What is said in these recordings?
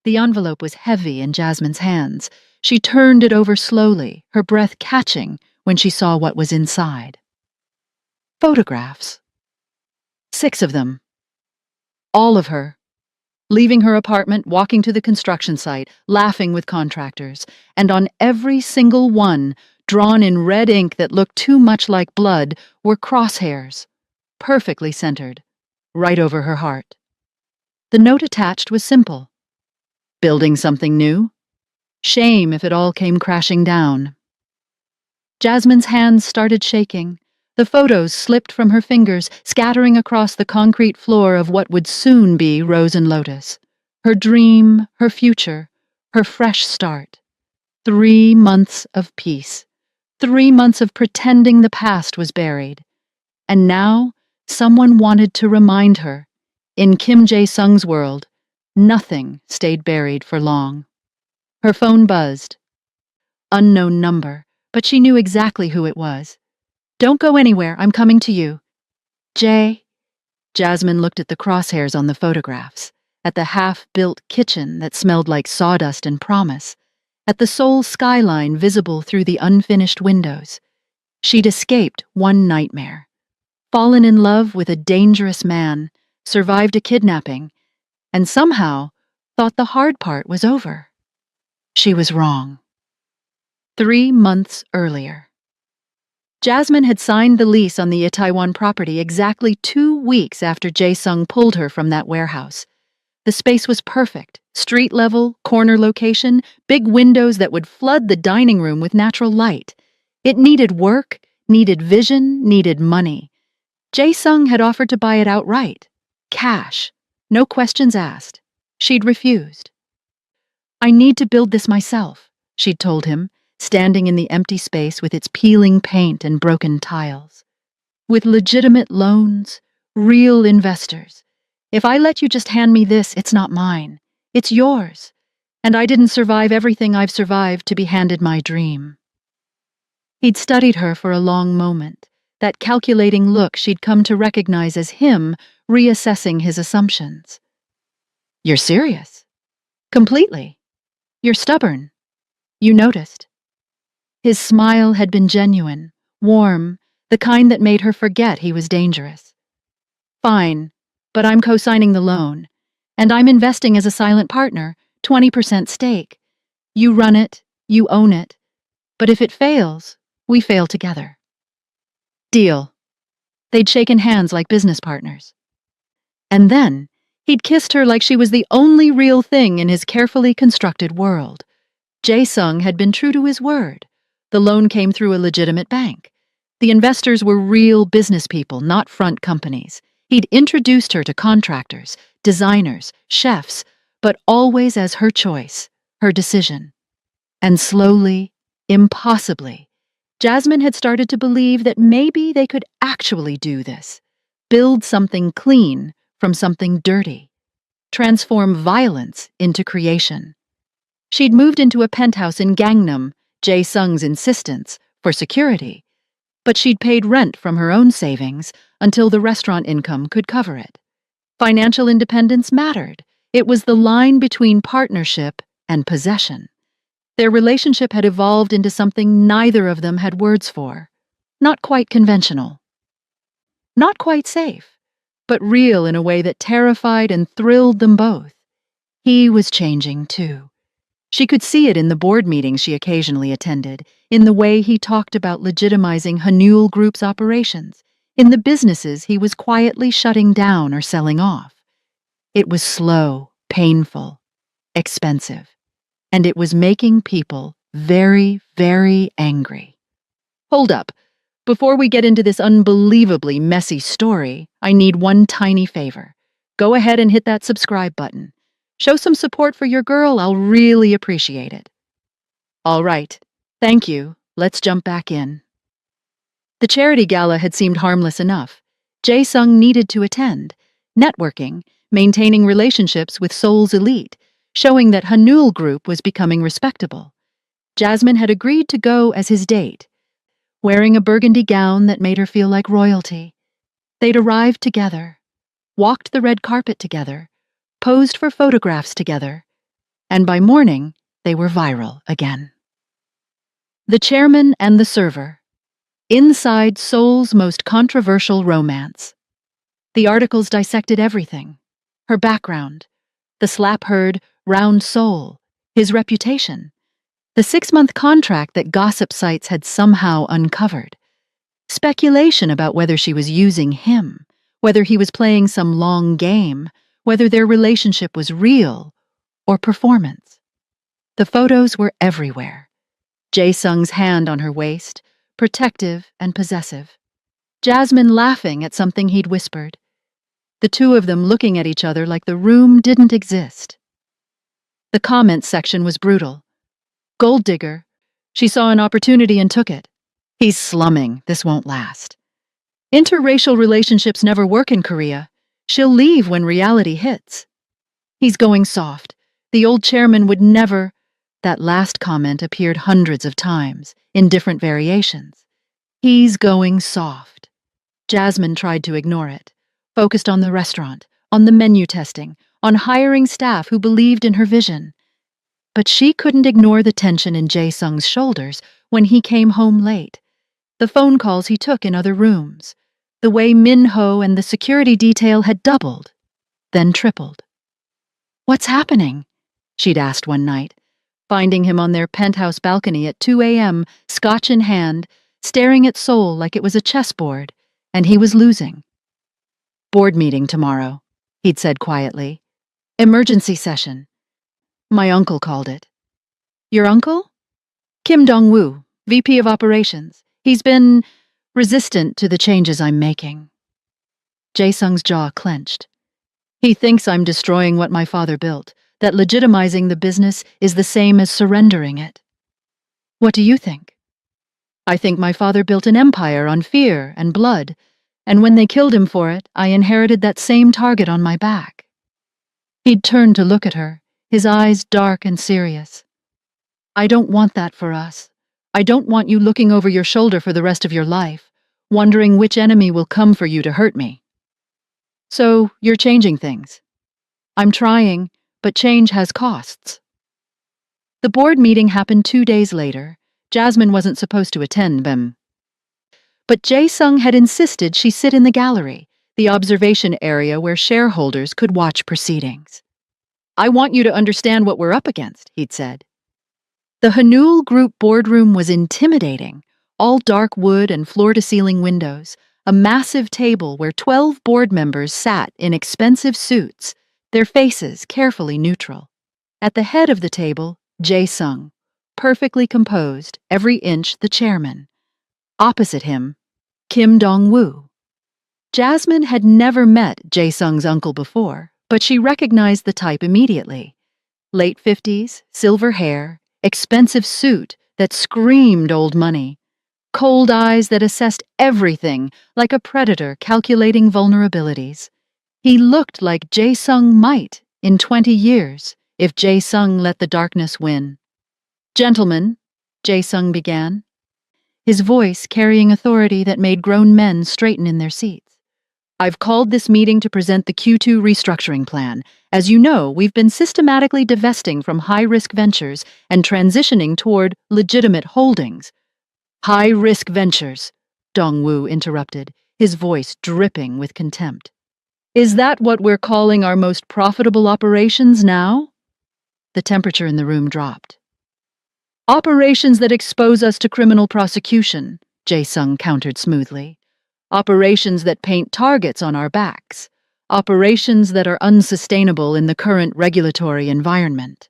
The envelope was heavy in Jasmine's hands. She turned it over slowly, her breath catching when she saw what was inside. Photographs. 6 of them. All of her. Leaving her apartment, walking to the construction site, laughing with contractors, and on every single one, drawn in red ink that looked too much like blood, were crosshairs, perfectly centered, right over her heart. The note attached was simple. Building something new? Shame if it all came crashing down. Jasmine's hands started shaking. The photos slipped from her fingers, scattering across the concrete floor of what would soon be Rose and Lotus. Her dream, her future, her fresh start. 3 months of peace. 3 months of pretending the past was buried. And now, someone wanted to remind her, in Kim Jae-sung's world, nothing stayed buried for long. Her phone buzzed. Unknown number, but she knew exactly who it was. "Don't go anywhere, I'm coming to you." "Jay." Jasmine looked at the crosshairs on the photographs, at the half-built kitchen that smelled like sawdust and promise, at the Seoul skyline visible through the unfinished windows. She'd escaped one nightmare, fallen in love with a dangerous man, survived a kidnapping, and somehow thought the hard part was over. She was wrong. 3 months earlier. Jasmine had signed the lease on the Itaewon property exactly 2 weeks after Jae-sung pulled her from that warehouse. The space was perfect, street level, corner location, big windows that would flood the dining room with natural light. It needed work, needed vision, needed money. Jae-sung had offered to buy it outright. Cash. No questions asked. She'd refused. "I need to build this myself," she'd told him, standing in the empty space with its peeling paint and broken tiles. "With legitimate loans, real investors. If I let you just hand me this, it's not mine. It's yours. And I didn't survive everything I've survived to be handed my dream." He'd studied her for a long moment, that calculating look she'd come to recognize as him reassessing his assumptions. "You're serious?" "Completely. You're stubborn. You noticed." His smile had been genuine, warm, the kind that made her forget he was dangerous. "Fine, but I'm co-signing the loan. And I'm investing as a silent partner, 20% stake. You run it, you own it. But if it fails, we fail together." Deal. They'd shaken hands like business partners. And then, he'd kissed her like she was the only real thing in his carefully constructed world. Jae-sung had been true to his word. The loan came through a legitimate bank. The investors were real business people, not front companies. He'd introduced her to contractors, designers, chefs, but always as her choice, her decision. And slowly, impossibly, Jasmine had started to believe that maybe they could actually do this. Build something clean from something dirty. Transform violence into creation. She'd moved into a penthouse in Gangnam, Jae-sung's insistence, for security, but she'd paid rent from her own savings until the restaurant income could cover it. Financial independence mattered. It was the line between partnership and possession. Their relationship had evolved into something neither of them had words for. Not quite conventional. Not quite safe, but real in a way that terrified and thrilled them both. He was changing, too. She could see it in the board meetings she occasionally attended, in the way he talked about legitimizing Hanul Group's operations, in the businesses he was quietly shutting down or selling off. It was slow, painful, expensive, and it was making people very, very angry. Hold up. Before we get into this unbelievably messy story, I need one tiny favor. Go ahead and hit that subscribe button. Show some support for your girl, I'll really appreciate it. All right, thank you. Let's jump back in. The charity gala had seemed harmless enough. Jae-sung needed to attend, networking, maintaining relationships with Seoul's elite, showing that Hanul Group was becoming respectable. Jasmine had agreed to go as his date, wearing a burgundy gown that made her feel like royalty. They'd arrived together, walked the red carpet together, posed for photographs together, and by morning, they were viral again. The Chairman and the Server. Inside Seoul's most controversial romance. The articles dissected everything. Her background, the slap-heard, round Seoul, his reputation, the 6-month contract that gossip sites had somehow uncovered, speculation about whether she was using him, whether he was playing some long game, whether their relationship was real or performance. The photos were everywhere. Jae-sung's hand on her waist, protective and possessive. Jasmine laughing at something he'd whispered. The two of them looking at each other like the room didn't exist. The comments section was brutal. Gold digger. She saw an opportunity and took it. He's slumming. This won't last. Interracial relationships never work in Korea. She'll leave when reality hits. He's going soft. The old chairman would never. That last comment appeared hundreds of times, in different variations. He's going soft. Jasmine tried to ignore it, focused on the restaurant, on the menu testing, on hiring staff who believed in her vision. But she couldn't ignore the tension in Jae-sung's shoulders when he came home late, the phone calls he took in other rooms, the way Min-ho and the security detail had doubled, then tripled. "What's happening?" she'd asked one night, finding him on their penthouse balcony at 2 a.m., scotch in hand, staring at Seoul like it was a chessboard, and he was losing. "Board meeting tomorrow," he'd said quietly. "Emergency session. My uncle called it." "Your uncle?" "Kim Dong-woo, VP of Operations. He's been resistant to the changes I'm making." Jae-sung's jaw clenched. "He thinks I'm destroying what my father built, that legitimizing the business is the same as surrendering it." "What do you think?" "I think my father built an empire on fear and blood, and when they killed him for it, I inherited that same target on my back." He'd turned to look at her, his eyes dark and serious. "I don't want that for us. I don't want you looking over your shoulder for the rest of your life, wondering which enemy will come for you to hurt me." "So, you're changing things." "I'm trying, but change has costs." The board meeting happened 2 days later. Jasmine wasn't supposed to attend them. But Jae-sung had insisted she sit in the gallery, the observation area where shareholders could watch proceedings. "I want you to understand what we're up against," he'd said. The Hanul Group boardroom was intimidating, all dark wood and floor-to-ceiling windows, a massive table where 12 board members sat in expensive suits, their faces carefully neutral. At the head of the table, Jae-sung, perfectly composed, every inch the chairman. Opposite him, Kim Dong-woo. Jasmine had never met Jae-sung's uncle before, but she recognized the type immediately. Late 50s, silver hair, expensive suit that screamed old money, cold eyes that assessed everything like a predator calculating vulnerabilities. He looked like Jae-sung might, in 20 years, if Jae-sung let the darkness win. "Gentlemen," Jae-sung began, his voice carrying authority that made grown men straighten in their seats. "I've called this meeting to present the Q2 restructuring plan. As you know, we've been systematically divesting from high-risk ventures and transitioning toward legitimate holdings." "High-risk ventures," Dong-woo interrupted, his voice dripping with contempt. "Is that what we're calling our most profitable operations now?" The temperature in the room dropped. "Operations that expose us to criminal prosecution," Jae-sung countered smoothly. "Operations that paint targets on our backs. Operations that are unsustainable in the current regulatory environment."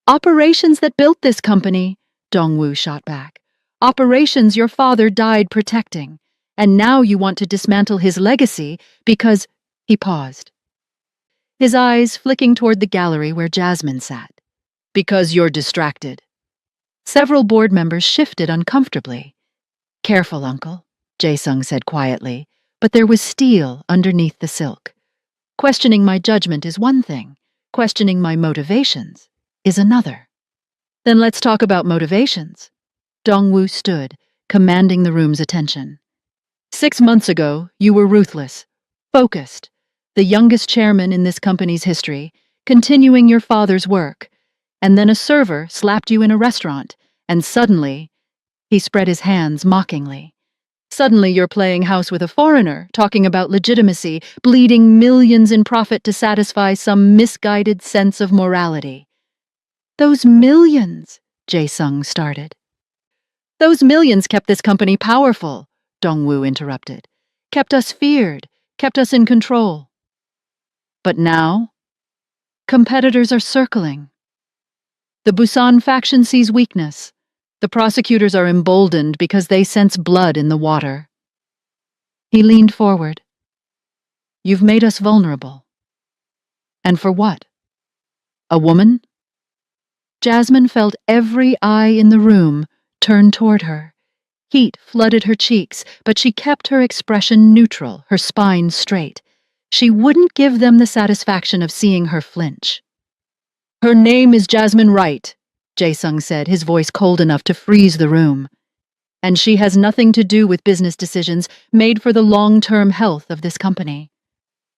"Operations that built this company," Dong-woo shot back. "Operations your father died protecting. And now you want to dismantle his legacy because—" He paused, his eyes flicking toward the gallery where Jasmine sat. "Because you're distracted." Several board members shifted uncomfortably. "Careful, Uncle," Jae-sung said quietly, but there was steel underneath the silk. "Questioning my judgment is one thing. Questioning my motivations is another." "Then let's talk about motivations." Dong-woo stood, commanding the room's attention. 6 months ago, you were ruthless, focused, the youngest chairman in this company's history, continuing your father's work, and then a server slapped you in a restaurant, and suddenly, he spread his hands mockingly. Suddenly you're playing house with a foreigner, talking about legitimacy, bleeding millions in profit to satisfy some misguided sense of morality. Those millions, Jae-sung started. Those millions kept this company powerful, Dong-woo interrupted. Kept us feared, kept us in control. But now, competitors are circling. The Busan faction sees weakness. The prosecutors are emboldened because they sense blood in the water. He leaned forward. You've made us vulnerable. And for what? A woman? Jasmine felt every eye in the room turn toward her. Heat flooded her cheeks, but she kept her expression neutral, her spine straight. She wouldn't give them the satisfaction of seeing her flinch. Her name is Jasmine Wright, Jae-sung said, his voice cold enough to freeze the room. And she has nothing to do with business decisions made for the long-term health of this company.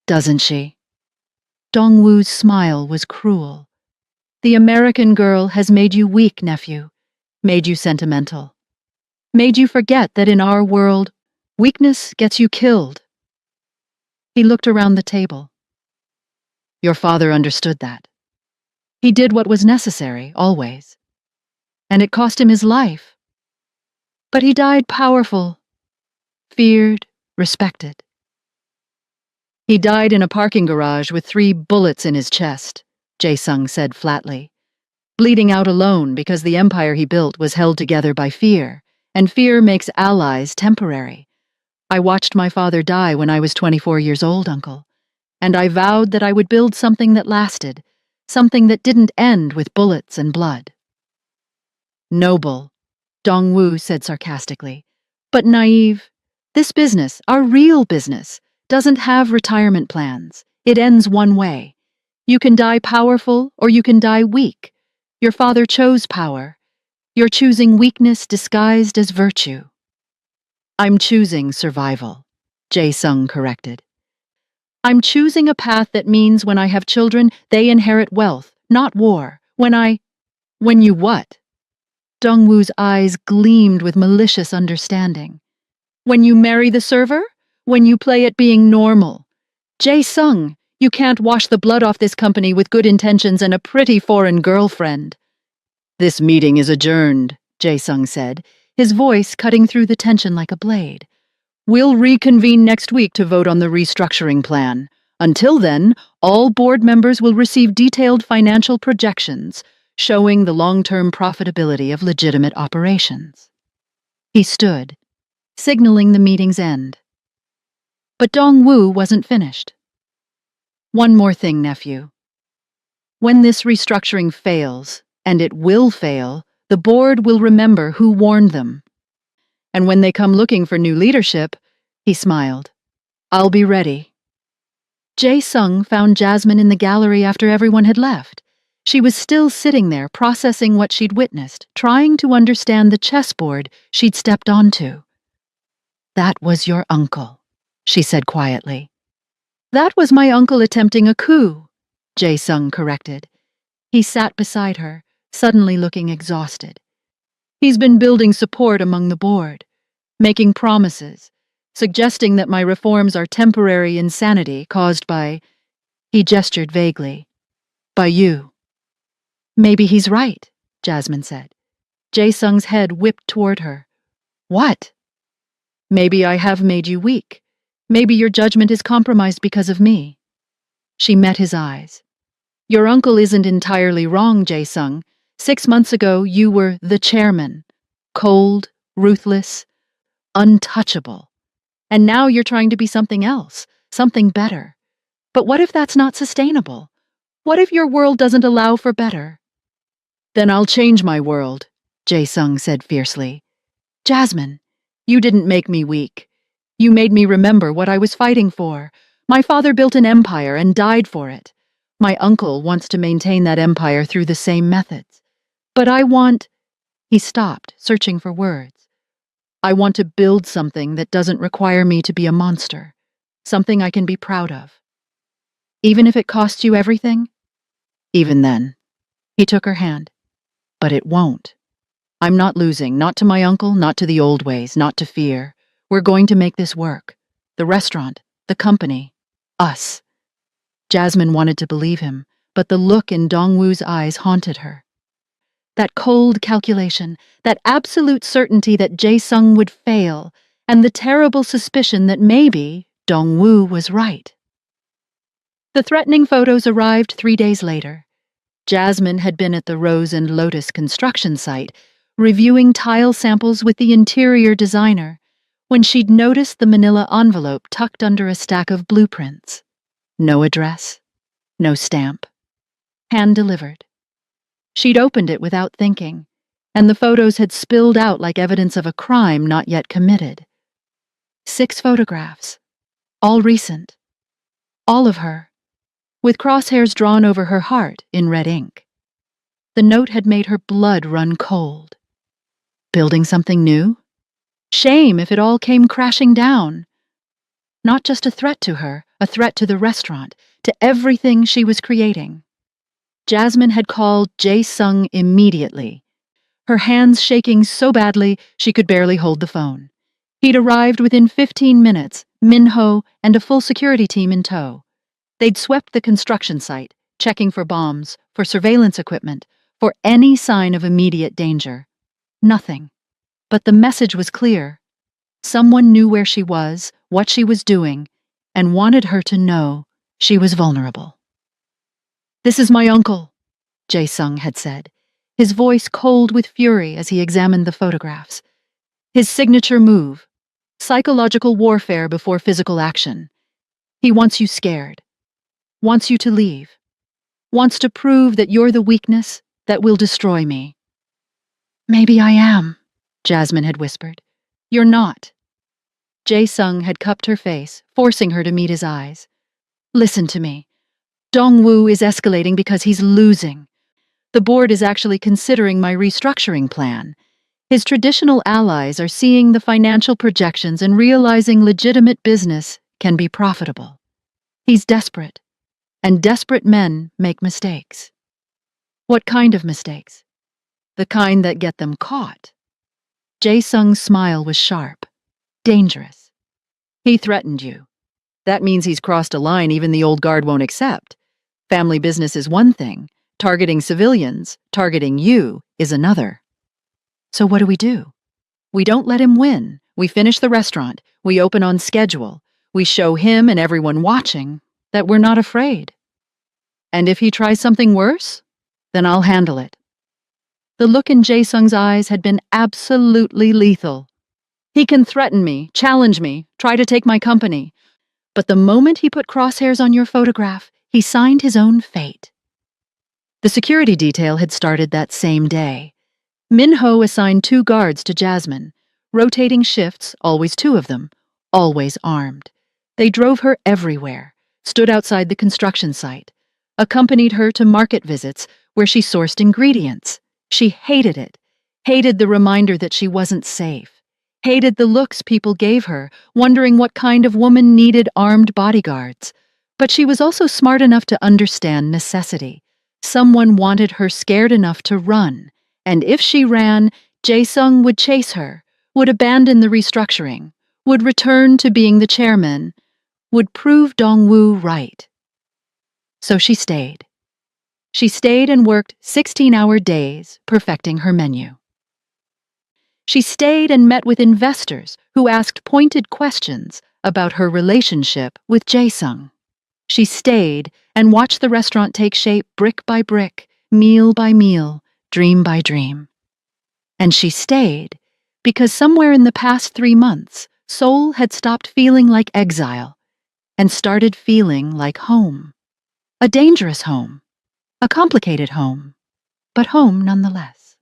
Doesn't she? Dong-woo's smile was cruel. The American girl has made you weak, nephew. Made you sentimental. Made you forget that in our world, weakness gets you killed. He looked around the table. Your father understood that. He did what was necessary, always. And it cost him his life. But he died powerful, feared, respected. He died in a parking garage with 3 bullets in his chest, Jae-sung said flatly, bleeding out alone because the empire he built was held together by fear, and fear makes allies temporary. I watched my father die when I was 24 years old, Uncle, and I vowed that I would build something that lasted, something that didn't end with bullets and blood. Noble, Dong-woo said sarcastically, but naive. This business, our real business, doesn't have retirement plans. It ends one way. You can die powerful or you can die weak. Your father chose power. You're choosing weakness disguised as virtue. I'm choosing survival, Jae-sung corrected. I'm choosing a path that means when I have children, they inherit wealth, not war. When you what? Dong-woo's eyes gleamed with malicious understanding. When you marry the server? When you play at being normal? Jae-sung, you can't wash the blood off this company with good intentions and a pretty foreign girlfriend. This meeting is adjourned, Jae-sung said, his voice cutting through the tension like a blade. We'll reconvene next week to vote on the restructuring plan. Until then, all board members will receive detailed financial projections showing the long-term profitability of legitimate operations. He stood, signaling the meeting's end. But Dong-woo wasn't finished. One more thing, nephew. When this restructuring fails, and it will fail, the board will remember who warned them. And when they come looking for new leadership, he smiled, I'll be ready. Jae-sung found Jasmine in the gallery after everyone had left. She was still sitting there processing what she'd witnessed, trying to understand the chessboard she'd stepped onto. That was your uncle, she said quietly. That was my uncle attempting a coup, Jae-sung corrected. He sat beside her, suddenly looking exhausted. He's been building support among the board, making promises, suggesting that my reforms are temporary insanity caused by, he gestured vaguely, by you. Maybe he's right, Jasmine said. Jae-sung's head whipped toward her. What? Maybe I have made you weak. Maybe your judgment is compromised because of me. She met his eyes. Your uncle isn't entirely wrong, Jae-sung. 6 months ago, you were the chairman. Cold, ruthless, untouchable. And now you're trying to be something else, something better. But what if that's not sustainable? What if your world doesn't allow for better? Then I'll change my world, Jae-sung said fiercely. Jasmine, you didn't make me weak. You made me remember what I was fighting for. My father built an empire and died for it. My uncle wants to maintain that empire through the same methods. But I want... He stopped, searching for words. I want to build something that doesn't require me to be a monster. Something I can be proud of. Even if it costs you everything? Even then, he took her hand. But it won't. I'm not losing, not to my uncle, not to the old ways, not to fear. We're going to make this work. The restaurant, the company, us. Jasmine wanted to believe him, but the look in Dongwoo's eyes haunted her. That cold calculation, that absolute certainty that Jae-sung would fail, and the terrible suspicion that maybe Dongwoo was right. The threatening photos arrived 3 days later. Jasmine had been at the Rose and Lotus construction site, reviewing tile samples with the interior designer, when she'd noticed the manila envelope tucked under a stack of blueprints. No address, no stamp. Hand-delivered. She'd opened it without thinking, and the photos had spilled out like evidence of a crime not yet committed. 6 photographs, all recent. All of her, with crosshairs drawn over her heart in red ink. The note had made her blood run cold. Building something new? Shame if it all came crashing down. Not just a threat to her, a threat to the restaurant, to everything she was creating. Jasmine had called Jae-sung immediately, her hands shaking so badly she could barely hold the phone. He'd arrived within 15 minutes, Min-ho and a full security team in tow. They'd swept the construction site, checking for bombs, for surveillance equipment, for any sign of immediate danger. Nothing. But the message was clear. Someone knew where she was, what she was doing, and wanted her to know she was vulnerable. "This is my uncle," Jae-sung had said, his voice cold with fury as he examined the photographs. His signature move, psychological warfare before physical action. He wants you scared, wants you to leave, wants to prove that you're the weakness that will destroy me. "Maybe I am," Jasmine had whispered. "You're not." Jae-sung had cupped her face, forcing her to meet his eyes. "Listen to me. Dongwoo is escalating because he's losing. The board is actually considering my restructuring plan. His traditional allies are seeing the financial projections and realizing legitimate business can be profitable. He's desperate, and desperate men make mistakes." "What kind of mistakes?" "The kind that get them caught." Jae-sung's smile was sharp, dangerous. "He threatened you. That means he's crossed a line even the old guard won't accept. Family business is one thing. Targeting civilians, targeting you, is another. So what do? We don't let him win. We finish the restaurant. We open on schedule. We show him and everyone watching that we're not afraid. And if he tries something worse, then I'll handle it." The look in Jae-sung's eyes had been absolutely lethal. "He can threaten me, challenge me, try to take my company. But the moment he put crosshairs on your photograph, he signed his own fate." The security detail had started that same day. Min-ho assigned 2 guards to Jasmine, rotating shifts, always 2 of them, always armed. They drove her everywhere, stood outside the construction site, accompanied her to market visits where she sourced ingredients. She hated it, hated the reminder that she wasn't safe, hated the looks people gave her, wondering what kind of woman needed armed bodyguards. But she was also smart enough to understand necessity. Someone wanted her scared enough to run, and if she ran, Jae-sung would chase her, would abandon the restructuring, would return to being the chairman, would prove Dongwoo right. So she stayed. She stayed and worked 16-hour days, perfecting her menu. She stayed and met with investors who asked pointed questions about her relationship with Jae-sung. She stayed and watched the restaurant take shape brick by brick, meal by meal, dream by dream. And she stayed because somewhere in the past 3 months, Seoul had stopped feeling like exile and started feeling like home. A dangerous home, a complicated home, but home nonetheless.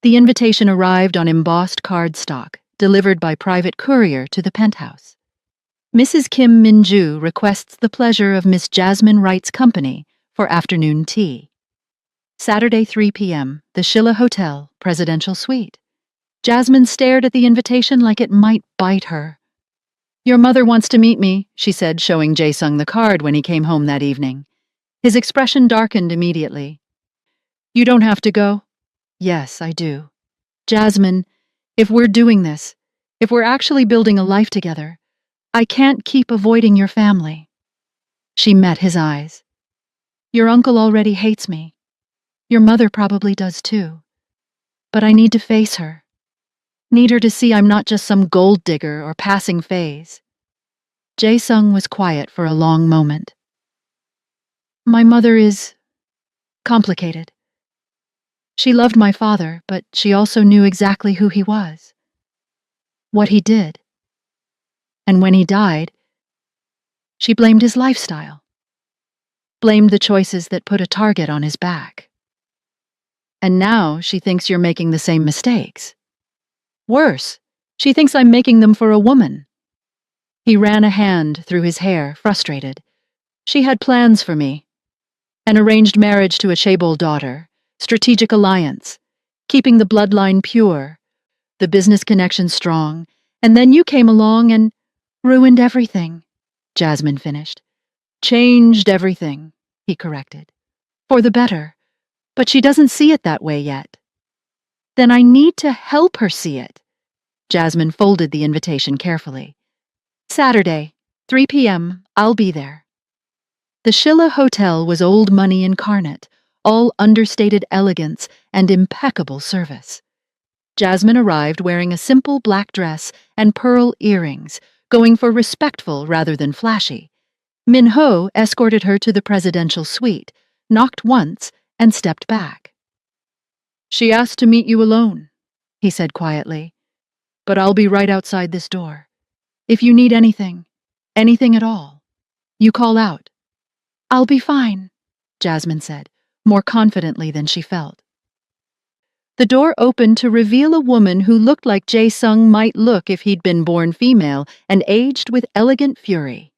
The invitation arrived on embossed cardstock, delivered by private courier to the penthouse. Mrs. Kim Min-ju requests the pleasure of Miss Jasmine Wright's company for afternoon tea. Saturday 3 p.m., the Shilla Hotel, Presidential Suite. Jasmine stared at the invitation like it might bite her. "Your mother wants to meet me," she said, showing Jae-sung the card when he came home that evening. His expression darkened immediately. You don't have to go. Yes, I do. Jasmine, if we're doing this, if we're actually building a life together, I can't keep avoiding your family. She met his eyes. Your uncle already hates me. Your mother probably does too. But I need to face her. Need her to see I'm not just some gold digger or passing phase. Jae-sung was quiet for a long moment. My mother is complicated. She loved my father, but she also knew exactly who he was, what he did. And when he died, she blamed his lifestyle, blamed the choices that put a target on his back. And now she thinks you're making the same mistakes. Worse, she thinks I'm making them for a woman. He ran a hand through his hair, frustrated. She had plans for me. An arranged marriage to a chaebol daughter, strategic alliance, keeping the bloodline pure, the business connection strong, and then you came along and ruined everything, Jasmine finished. Changed everything, he corrected. For the better. But she doesn't see it that way yet. Then I need to help her see it. Jasmine folded the invitation carefully. Saturday, 3 p.m., I'll be there. The Schilla Hotel was old money incarnate, all understated elegance and impeccable service. Jasmine arrived wearing a simple black dress and pearl earrings, going for respectful rather than flashy. Min-ho escorted her to the presidential suite, knocked once, and stepped back. She asked to meet you alone, he said quietly, but I'll be right outside this door. If you need anything at all, you call out. I'll be fine, Jasmine said, more confidently than she felt. The door opened to reveal a woman who looked like Jae-sung might look if he'd been born female and aged with elegant fury.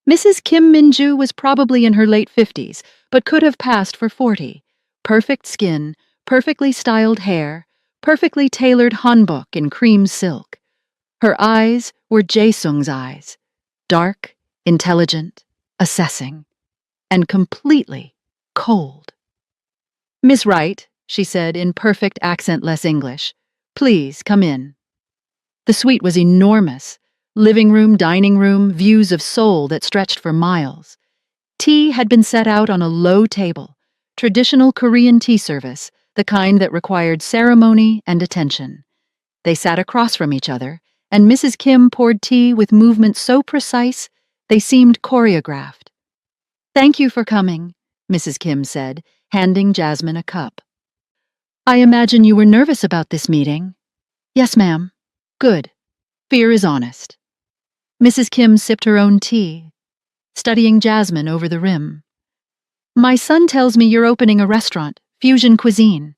Mrs. Kim Min-ju was probably in her late 50s, but could have passed for 40. Perfect skin, perfectly styled hair, perfectly tailored hanbok in cream silk. Her eyes were Jae-sung's eyes, dark, intelligent, assessing, and completely cold. Miss Wright, she said in perfect accentless English, please come in. The suite was enormous. Living room, dining room, views of Seoul that stretched for miles. Tea had been set out on a low table, traditional Korean tea service, the kind that required ceremony and attention. They sat across from each other, and Mrs. Kim poured tea with movements so precise they seemed choreographed. Thank you for coming, Mrs. Kim said, handing Jasmine a cup. I imagine you were nervous about this meeting. Yes, ma'am. Good. Fear is honest. Mrs. Kim sipped her own tea, studying Jasmine over the rim. My son tells me you're opening a restaurant, fusion cuisine.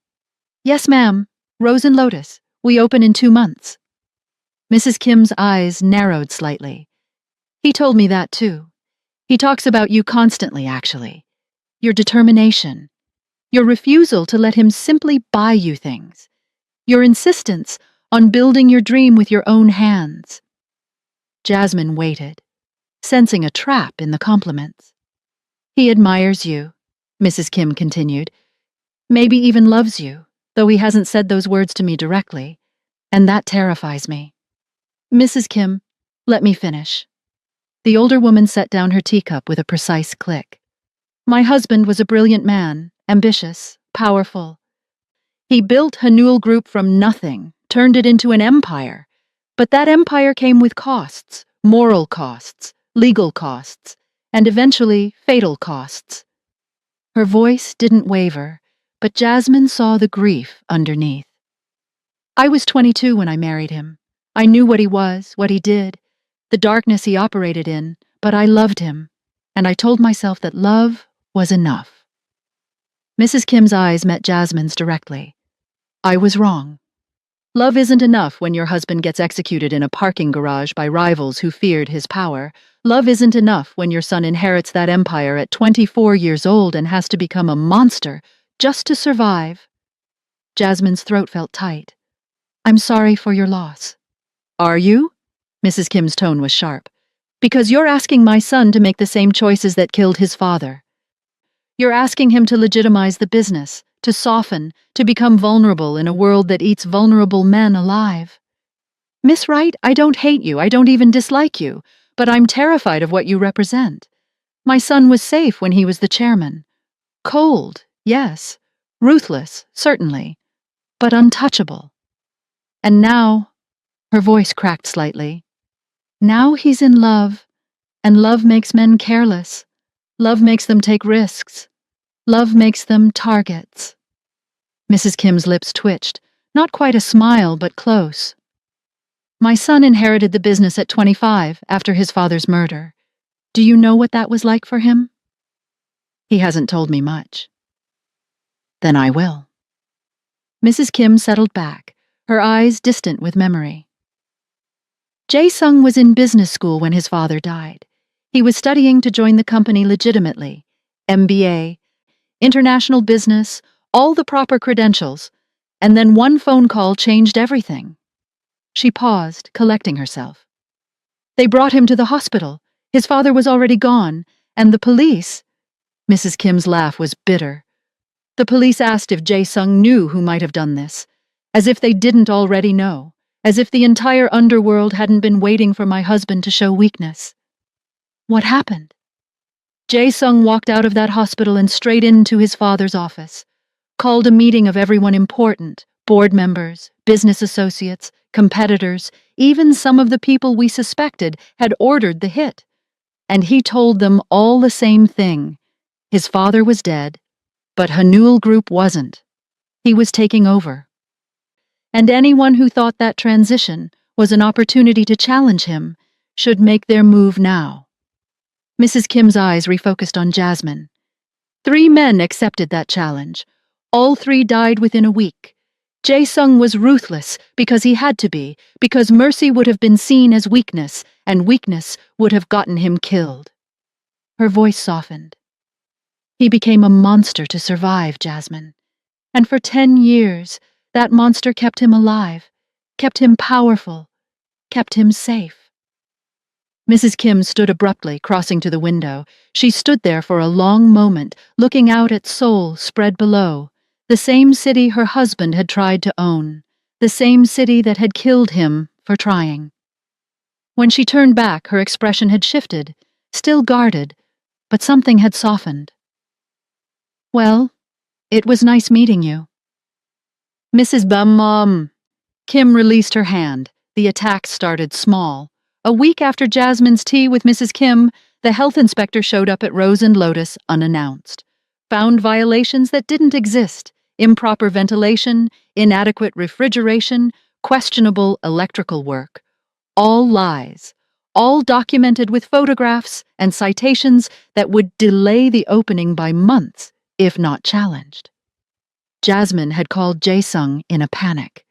Yes, ma'am. Rose and Lotus. We open in 2 months. Mrs. Kim's eyes narrowed slightly. He told me that too. He talks about you constantly, actually. Your determination. Your refusal to let him simply buy you things. Your insistence on building your dream with your own hands. Jasmine waited, sensing a trap in the compliments. He admires you, Mrs. Kim continued. Maybe even loves you, though he hasn't said those words to me directly, and that terrifies me. Mrs. Kim, let me finish. The older woman set down her teacup with a precise click. My husband was a brilliant man, ambitious, powerful. He built Hanul Group from nothing, turned it into an empire. But that empire came with costs, moral costs, legal costs, and eventually fatal costs. Her voice didn't waver, but Jasmine saw the grief underneath. I was 22 when I married him. I knew what he was, what he did, the darkness he operated in, but I loved him, and I told myself that love was enough. Mrs. Kim's eyes met Jasmine's directly. I was wrong. Love isn't enough when your husband gets executed in a parking garage by rivals who feared his power. Love isn't enough when your son inherits that empire at 24 years old and has to become a monster just to survive. Jasmine's throat felt tight. I'm sorry for your loss. Are you? Mrs. Kim's tone was sharp. Because you're asking my son to make the same choices that killed his father. You're asking him to legitimize the business, to soften, to become vulnerable in a world that eats vulnerable men alive. Miss Wright, I don't hate you, I don't even dislike you, but I'm terrified of what you represent. My son was safe when he was the chairman. Cold, yes. Ruthless, certainly. But untouchable. And now, her voice cracked slightly, now he's in love, and love makes men careless. Love makes them take risks. Love makes them targets. Mrs. Kim's lips twitched, not quite a smile, but close. My son inherited the business at 25 after his father's murder. Do you know what that was like for him? He hasn't told me much. Then I will. Mrs. Kim settled back, her eyes distant with memory. Jae-sung was in business school when his father died. He was studying to join the company legitimately, MBA, international business, all the proper credentials, and then one phone call changed everything. She paused, collecting herself. They brought him to the hospital. His father was already gone, and the police— Mrs. Kim's laugh was bitter. The police asked if Jae-sung knew who might have done this, as if they didn't already know, as if the entire underworld hadn't been waiting for my husband to show weakness. What happened? Jae-sung walked out of that hospital and straight into his father's office, called a meeting of everyone important, board members, business associates, competitors, even some of the people we suspected had ordered the hit. And he told them all the same thing. His father was dead, but Hanul Group wasn't. He was taking over. And anyone who thought that transition was an opportunity to challenge him should make their move now. Mrs. Kim's eyes refocused on Jasmine. 3 men accepted that challenge. All 3 died within a week. Jae-sung was ruthless because he had to be, because mercy would have been seen as weakness, and weakness would have gotten him killed. Her voice softened. He became a monster to survive, Jasmine. And for 10 years, that monster kept him alive, kept him powerful, kept him safe. Mrs. Kim stood abruptly, crossing to the window. She stood there for a long moment, looking out at Seoul spread below, the same city her husband had tried to own, the same city that had killed him for trying. When she turned back, her expression had shifted, still guarded, but something had softened. Well, it was nice meeting you. Mrs. Mom. Kim released her hand. The attack started small. A week after Jasmine's tea with Mrs. Kim, the health inspector showed up at Rose and Lotus unannounced. Found violations that didn't exist: improper ventilation, inadequate refrigeration, questionable electrical work. All lies. All documented with photographs and citations that would delay the opening by months, if not challenged. Jasmine had called Jae-sung in a panic.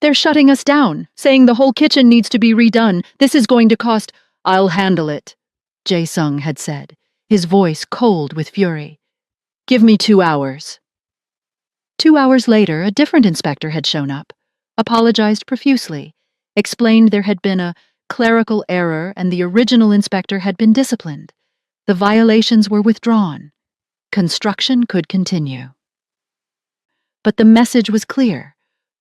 They're shutting us down, saying the whole kitchen needs to be redone. This is going to cost— I'll handle it, Jae-sung had said, his voice cold with fury. Give me 2 hours. 2 hours later, a different inspector had shown up, apologized profusely, explained there had been a clerical error and the original inspector had been disciplined. The violations were withdrawn. Construction could continue. But the message was clear.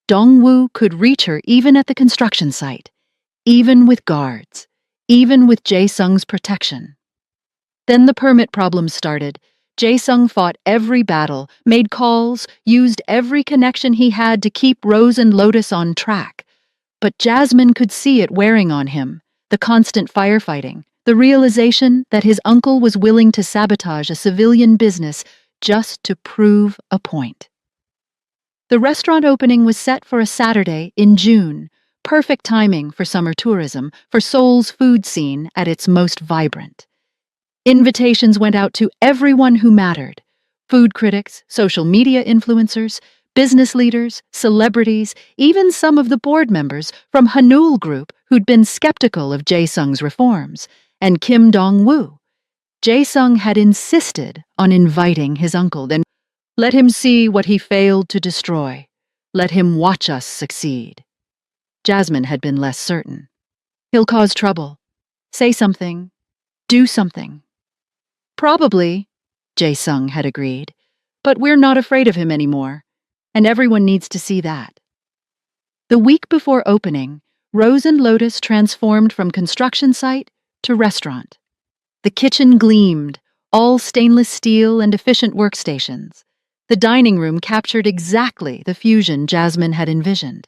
Dong-woo could reach her even at the construction site, even with guards, even with Jae-sung's protection. Then the permit problems started. Jae-sung fought every battle, made calls, used every connection he had to keep Rose and Lotus on track. But Jasmine could see it wearing on him, the constant firefighting, the realization that his uncle was willing to sabotage a civilian business just to prove a point. The restaurant opening was set for a Saturday in June, perfect timing for summer tourism, for Seoul's food scene at its most vibrant. Invitations went out to everyone who mattered: food critics, social media influencers, business leaders, celebrities, even some of the board members from Hanul Group who'd been skeptical of Jae-sung's reforms, and Kim Dong-woo. Jae-sung had insisted on inviting his uncle, then let him see what he failed to destroy. Let him watch us succeed. Jasmine had been less certain. He'll cause trouble. Say something. Do something. Probably, Jae-sung had agreed. But we're not afraid of him anymore, and everyone needs to see that. The week before opening, Rose and Lotus transformed from construction site to restaurant. The kitchen gleamed, all stainless steel and efficient workstations. The dining room captured exactly the fusion Jasmine had envisioned.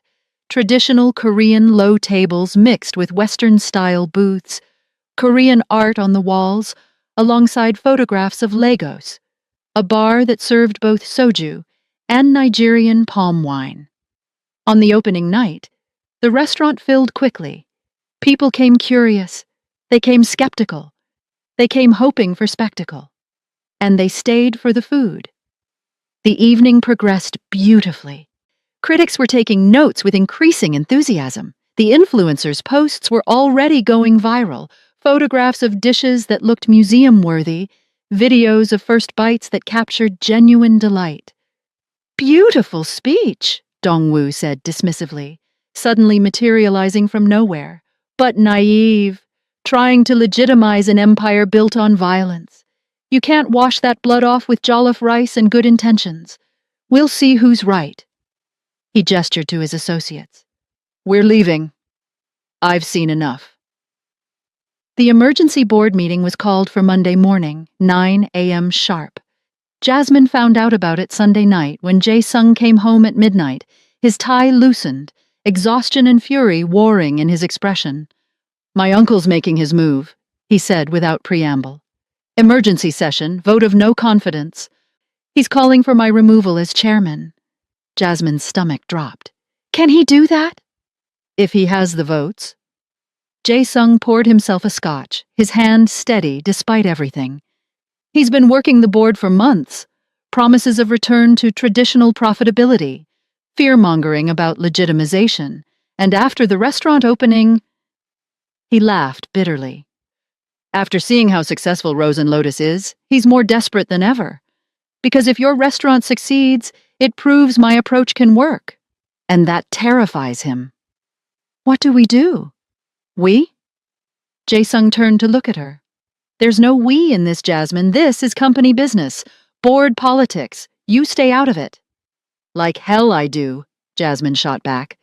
Traditional Korean low tables mixed with Western-style booths, Korean art on the walls, alongside photographs of Lagos, a bar that served both soju and Nigerian palm wine. On the opening night, the restaurant filled quickly. People came curious, they came skeptical, they came hoping for spectacle, and they stayed for the food. The evening progressed beautifully. Critics were taking notes with increasing enthusiasm. The influencers' posts were already going viral. Photographs of dishes that looked museum-worthy, videos of first bites that captured genuine delight. "Beautiful speech," Dongwoo said dismissively, suddenly materializing from nowhere. "But naive, trying to legitimize an empire built on violence. You can't wash that blood off with jollof rice and good intentions. We'll see who's right." He gestured to his associates. "We're leaving. I've seen enough." The emergency board meeting was called for Monday morning, 9 a.m. sharp. Jasmine found out about it Sunday night when Jae-sung came home at midnight, his tie loosened, exhaustion and fury warring in his expression. "My uncle's making his move," he said without preamble. "Emergency session, vote of no confidence. He's calling for my removal as chairman." Jasmine's stomach dropped. "Can he do that?" "If he has the votes." Jae-sung poured himself a scotch, his hand steady despite everything. "He's been working the board for months. Promises of return to traditional profitability, fear-mongering about legitimization, and after the restaurant opening..." He laughed bitterly. "After seeing how successful Rose and Lotus is, he's more desperate than ever. Because if your restaurant succeeds, it proves my approach can work. And that terrifies him." "What do we do?" "We?" Jae-sung turned to look at her. "There's no we in this, Jasmine. This is company business. Board politics. You stay out of it." "Like hell I do," Jasmine shot back.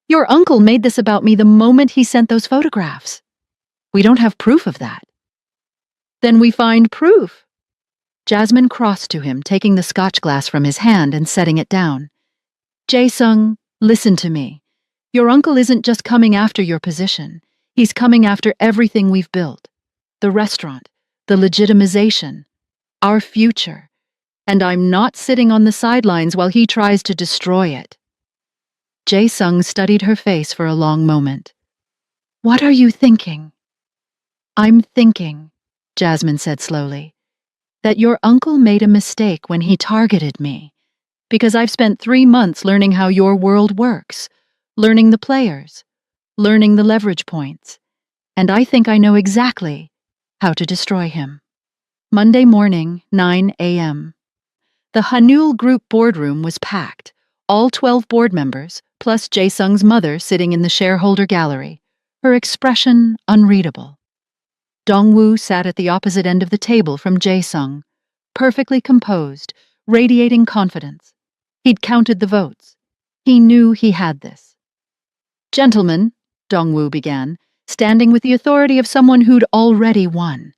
"Your uncle made this about me the moment he sent those photographs." "We don't have proof of that." "Then we find proof." Jasmine crossed to him, taking the scotch glass from his hand and setting it down. "Jae-sung, listen to me. Your uncle isn't just coming after your position. He's coming after everything we've built. The restaurant, the legitimization, our future. And I'm not sitting on the sidelines while he tries to destroy it." Jae-sung studied her face for a long moment. "What are you thinking?" "I'm thinking," Jasmine said slowly, "that your uncle made a mistake when he targeted me. Because I've spent 3 months learning how your world works, learning the players, learning the leverage points, and I think I know exactly how to destroy him." Monday morning, 9 a.m. The Hanul Group boardroom was packed, all 12 board members, plus Jae-sung's mother sitting in the shareholder gallery, her expression unreadable. Dongwoo sat at the opposite end of the table from Jae-sung, perfectly composed, radiating confidence. He'd counted the votes. He knew he had this. "Gentlemen," Dongwoo began, standing with the authority of someone who'd already won.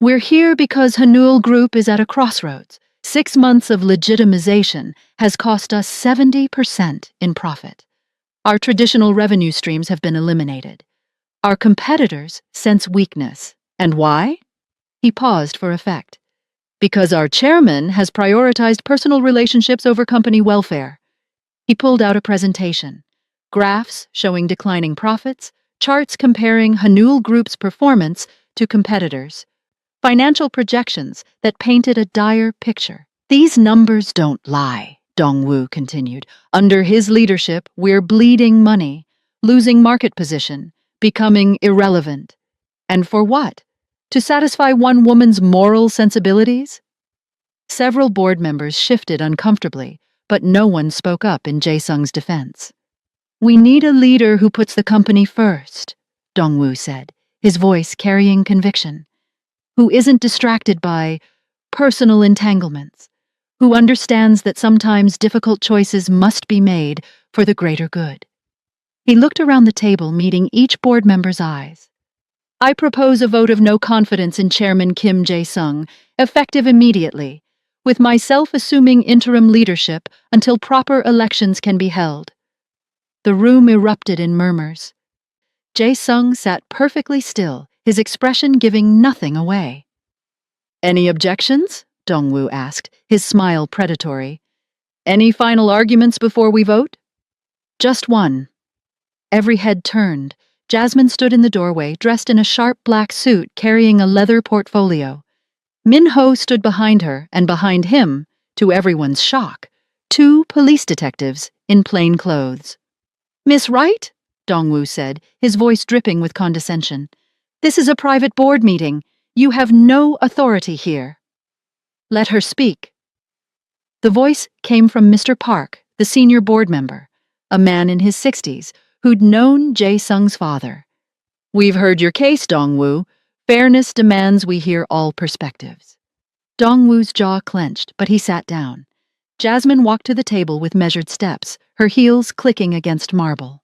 "We're here because Hanul Group is at a crossroads. 6 months of legitimization has cost us 70% in profit. Our traditional revenue streams have been eliminated. Our competitors sense weakness. And why?" He paused for effect. "Because our chairman has prioritized personal relationships over company welfare." He pulled out a presentation. Graphs showing declining profits, charts comparing Hanul Group's performance to competitors. Financial projections that painted a dire picture. "These numbers don't lie," Dongwoo continued. "Under his leadership, we're bleeding money, losing market position, becoming irrelevant. And for what? To satisfy one woman's moral sensibilities?" Several board members shifted uncomfortably, but no one spoke up in Jae-sung's defense. "We need a leader who puts the company first," Dongwoo said, his voice carrying conviction. "Who isn't distracted by personal entanglements, who understands that sometimes difficult choices must be made for the greater good. He looked around the table, meeting each board member's eyes. I propose a vote of no confidence in Chairman Kim Jae-sung, effective immediately, with myself assuming interim leadership until proper elections can be held. The room erupted in murmurs. Jae-sung sat perfectly still, his expression giving nothing away. Any objections? Dong-woo asked, his smile predatory. Any final arguments before we vote? Just one. Every head turned. Jasmine stood in the doorway, dressed in a sharp black suit, carrying a leather portfolio. Min-ho stood behind her, and behind him, to everyone's shock, 2 police detectives in plain clothes. Miss Wright? Dong-woo said, his voice dripping with condescension. This is a private board meeting. You have no authority here. Let her speak. The voice came from Mr. Park, the senior board member, a man in his 60s, who'd known Jae-sung's father. We've heard your case, Dong-woo. Fairness demands we hear all perspectives. Dong-woo's jaw clenched, but he sat down. Jasmine walked to the table with measured steps, her heels clicking against marble.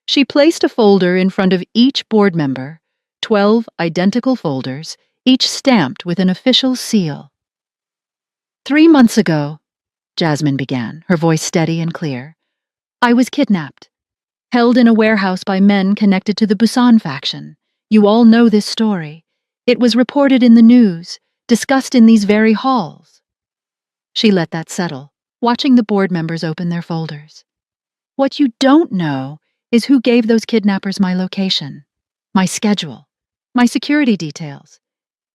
She placed a folder in front of each board member, 12 identical folders, each stamped with an official seal. 3 months ago, Jasmine began, her voice steady and clear, I was kidnapped. Held in a warehouse by men connected to the Busan faction. You all know this story. It was reported in the news, discussed in these very halls. She let that settle, watching the board members open their folders. What you don't know is who gave those kidnappers my location, my schedule, my security details,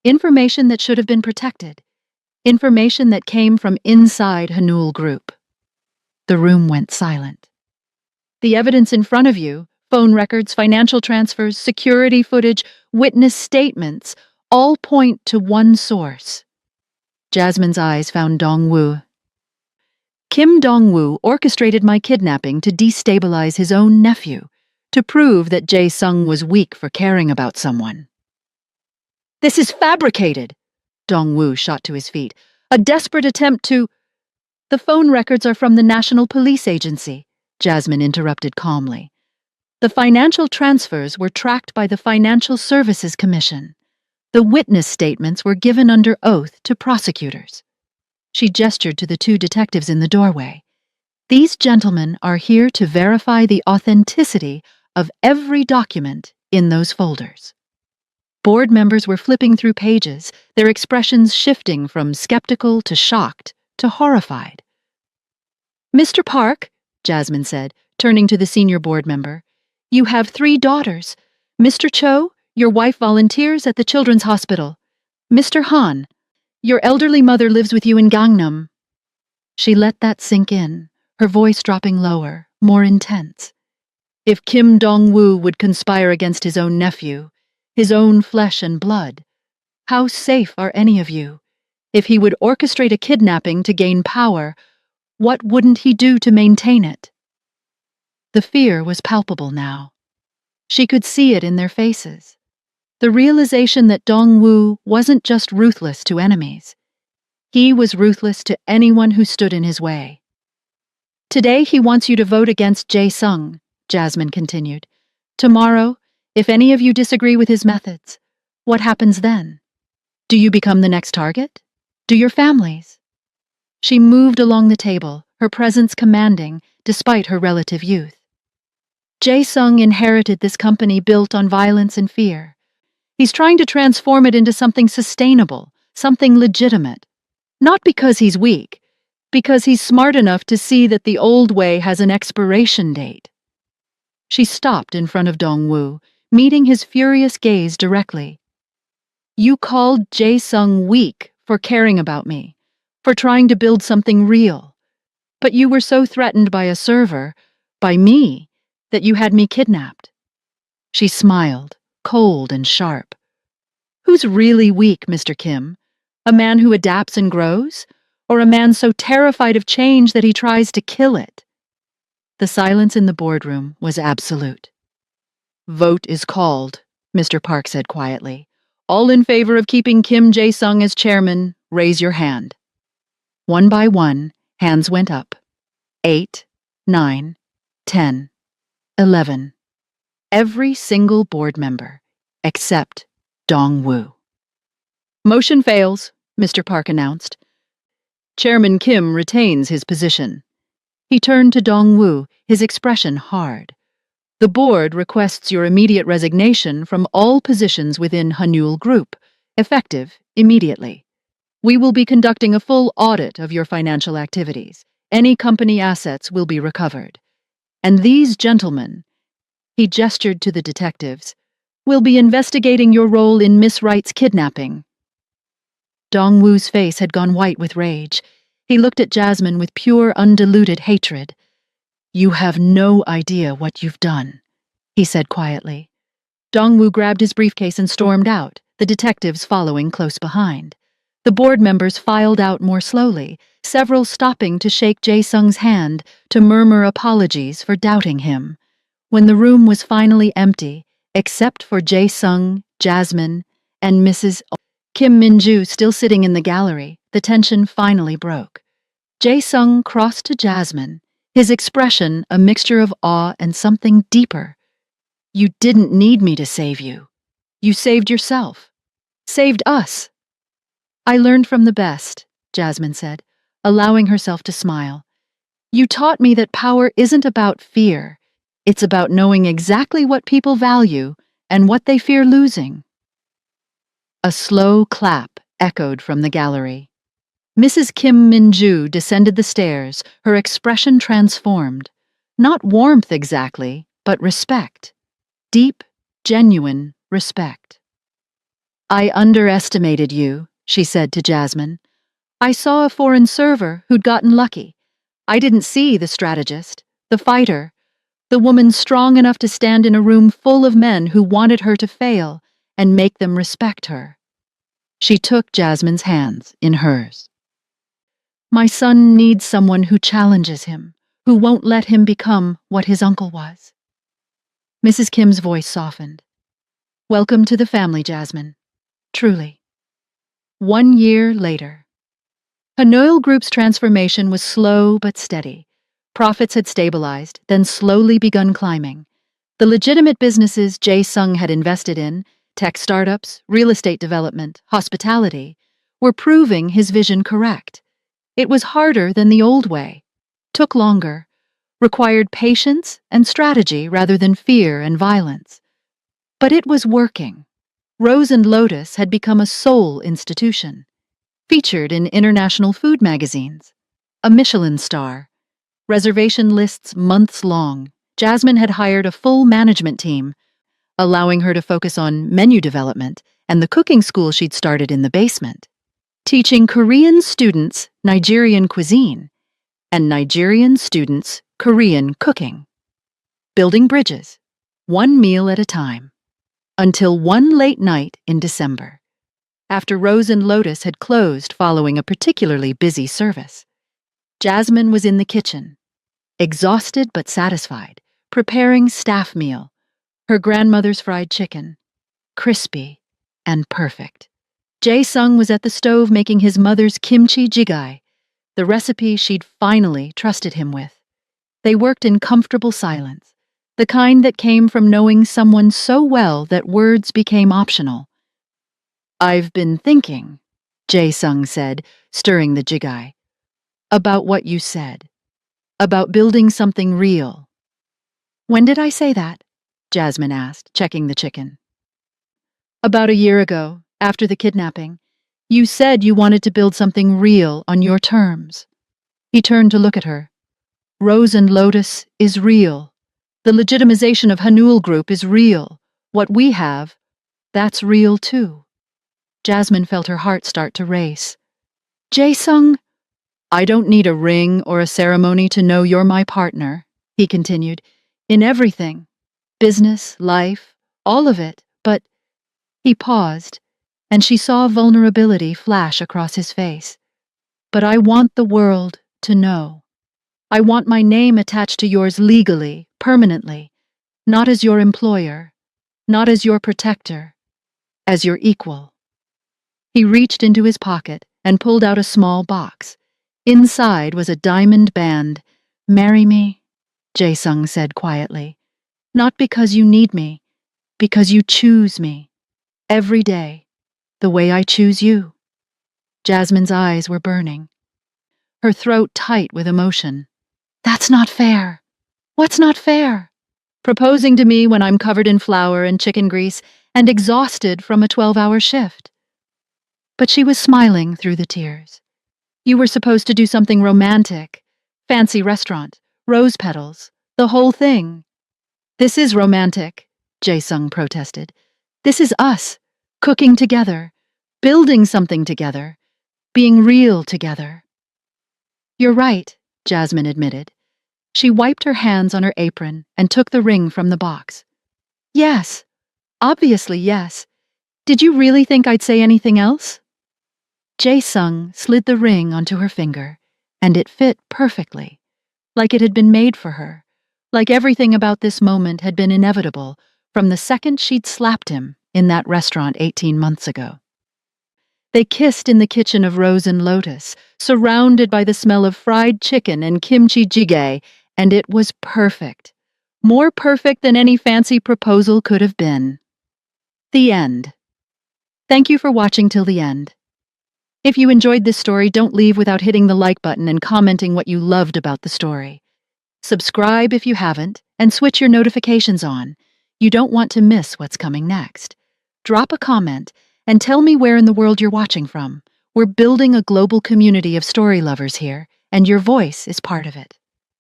information that should have been protected, information that came from inside Hanul Group. The room went silent. The evidence in front of you, phone records, financial transfers, security footage, witness statements, all point to one source. Jasmine's eyes found Dong-woo. Kim Dong-woo orchestrated my kidnapping to destabilize his own nephew, to prove that Jae-sung was weak for caring about someone. This is fabricated, Dong-woo shot to his feet. A desperate attempt to... The phone records are from the National Police Agency, Jasmine interrupted calmly. The financial transfers were tracked by the Financial Services Commission. The witness statements were given under oath to prosecutors. She gestured to the 2 detectives in the doorway. These gentlemen are here to verify the authenticity of every document in those folders. Board members were flipping through pages, their expressions shifting from skeptical to shocked to horrified. Mr. Park, Jasmine said, turning to the senior board member, you have 3 daughters. Mr. Cho, your wife volunteers at the Children's Hospital. Mr. Han, your elderly mother lives with you in Gangnam. She let that sink in, her voice dropping lower, more intense. If Kim Dong-woo would conspire against his own nephew, his own flesh and blood, how safe are any of you? If he would orchestrate a kidnapping to gain power, what wouldn't he do to maintain it? The fear was palpable now. She could see it in their faces. The realization that Dong-woo wasn't just ruthless to enemies. He was ruthless to anyone who stood in his way. Today he wants you to vote against Jae-sung, Jasmine continued. Tomorrow, if any of you disagree with his methods, what happens then? Do you become the next target? Do your families? She moved along the table, her presence commanding, despite her relative youth. Jae-sung inherited this company built on violence and fear. He's trying to transform it into something sustainable, something legitimate. Not because he's weak, because he's smart enough to see that the old way has an expiration date. She stopped in front of Dong-woo, meeting his furious gaze directly. You called Jae-sung weak for caring about me, for trying to build something real. But you were so threatened by a server, by me, that you had me kidnapped. She smiled, cold and sharp. Who's really weak, Mr. Kim? A man who adapts and grows? Or a man so terrified of change that he tries to kill it? The silence in the boardroom was absolute. Vote is called, Mr. Park said quietly. All in favor of keeping Kim Jae-sung as chairman, raise your hand. One by one, hands went up. 8, 9, 10, 11. Every single board member, except Dong-woo. Motion fails, Mr. Park announced. Chairman Kim retains his position. He turned to Dong-woo, his expression hard. The board requests your immediate resignation from all positions within Hanul Group, effective immediately. We will be conducting a full audit of your financial activities. Any company assets will be recovered. And these gentlemen, he gestured to the detectives, will be investigating your role in Miss Wright's kidnapping. Dong-woo's face had gone white with rage. He looked at Jasmine with pure, undiluted hatred. You have no idea what you've done, he said quietly. Dong-woo grabbed his briefcase and stormed out, the detectives following close behind. The board members filed out more slowly, several stopping to shake Jae-sung's hand, to murmur apologies for doubting him. When the room was finally empty, except for Jae-sung, Jasmine, and Mrs. Kim Min-ju still sitting in the gallery, the tension finally broke. Jae-sung crossed to Jasmine, his expression a mixture of awe and something deeper. You didn't need me to save you. You saved yourself. Saved us. I learned from the best, Jasmine said, allowing herself to smile. You taught me that power isn't about fear. It's about knowing exactly what people value and what they fear losing. A slow clap echoed from the gallery. Mrs. Kim Min-ju descended the stairs, her expression transformed. Not warmth exactly, but respect. Deep, genuine respect. I underestimated you, she said to Jasmine. I saw a foreign server who'd gotten lucky. I didn't see the strategist, the fighter, the woman strong enough to stand in a room full of men who wanted her to fail and make them respect her. She took Jasmine's hands in hers. My son needs someone who challenges him, who won't let him become what his uncle was. Mrs. Kim's voice softened. Welcome to the family, Jasmine. Truly. 1 year later. Hanul Group's transformation was slow but steady. Profits had stabilized, then slowly begun climbing. The legitimate businesses Jae-sung had invested in, tech startups, real estate development, hospitality, were proving his vision correct. It was harder than the old way, took longer, required patience and strategy rather than fear and violence. But it was working. Rose and Lotus had become a sole institution, featured in international food magazines, a Michelin star, reservation lists months long. Jasmine had hired a full management team, allowing her to focus on menu development and the cooking school she'd started in the basement, teaching Korean students Nigerian cuisine and Nigerian students Korean cooking, building bridges, one meal at a time, until one late night in December, after Rose and Lotus had closed following a particularly busy service. Jasmine was in the kitchen, exhausted but satisfied, preparing staff meal, her grandmother's fried chicken, crispy and perfect. Jae-sung was at the stove making his mother's kimchi jjigae, the recipe she'd finally trusted him with. They worked in comfortable silence, the kind that came from knowing someone so well that words became optional. I've been thinking, Jae-sung said, stirring the jjigae, about what you said, about building something real. When did I say that? Jasmine asked, checking the chicken. About a year ago, after the kidnapping. You said you wanted to build something real on your terms. He turned to look at her. Rose and Lotus is real. The legitimization of Hanul Group is real. What we have, that's real too. Jasmine felt her heart start to race. Jae-sung, I don't need a ring or a ceremony to know you're my partner, he continued, in everything. Business, life, all of it, but... He paused, and she saw vulnerability flash across his face. But I want the world to know. I want my name attached to yours legally, permanently, not as your employer, not as your protector, as your equal. He reached into his pocket and pulled out a small box. Inside was a diamond band. "Marry me," Jae-sung said quietly. "Not because you need me, because you choose me. Every day, the way I choose you." Jasmine's eyes were burning, her throat tight with emotion. "That's not fair. What's not fair? Proposing to me when I'm covered in flour and chicken grease and exhausted from a 12-hour shift." But she was smiling through the tears. "You were supposed to do something romantic. Fancy restaurant, rose petals, the whole thing." "This is romantic," Jae-sung protested. "This is us, cooking together, building something together, being real together." "You're right," Jasmine admitted. She wiped her hands on her apron and took the ring from the box. "Yes, obviously yes. Did you really think I'd say anything else?" Jae-sung slid the ring onto her finger, and it fit perfectly, like it had been made for her, like everything about this moment had been inevitable from the second she'd slapped him in that restaurant 18 months ago. They kissed in the kitchen of Rose and Lotus, surrounded by the smell of fried chicken and kimchi jjigae, and it was perfect. More perfect than any fancy proposal could have been. The end. Thank you for watching till the end. If you enjoyed this story, don't leave without hitting the like button and commenting what you loved about the story. Subscribe if you haven't, and switch your notifications on. You don't want to miss what's coming next. Drop a comment and tell me where in the world you're watching from. We're building a global community of story lovers here, and your voice is part of it.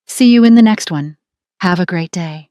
See you in the next one. Have a great day.